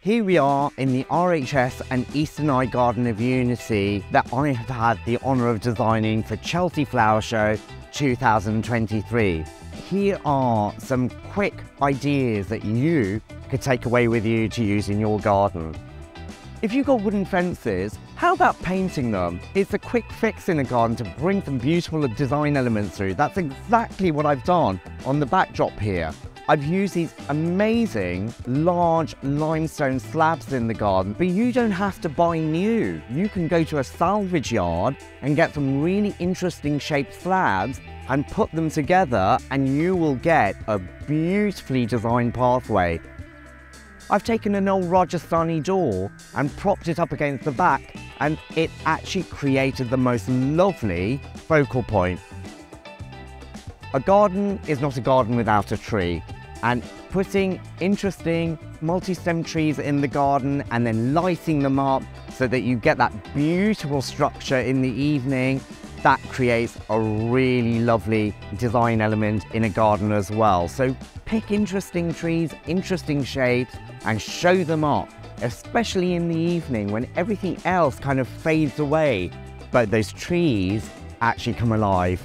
Here we are in the RHS and Eastern Eye Garden of Unity that I have had the honour of designing for Chelsea Flower Show 2023. Here are some quick ideas that you could take away with you to use in your garden. If you've got wooden fences, how about painting them? It's a quick fix in a garden to bring some beautiful design elements through. That's exactly what I've done on the backdrop here. I've used these amazing large limestone slabs in the garden, but you don't have to buy new. You can go to a salvage yard and get some really interesting shaped slabs and put them together and you will get a beautifully designed pathway. I've taken an old Rajasthani door and propped it up against the back and it actually created the most lovely focal point. A garden is not a garden without a tree, and putting interesting multi-stem trees in the garden and then lighting them up so that you get that beautiful structure in the evening, that creates a really lovely design element in a garden as well. So pick interesting trees, interesting shapes, and show them up, especially in the evening when everything else kind of fades away, but those trees actually come alive.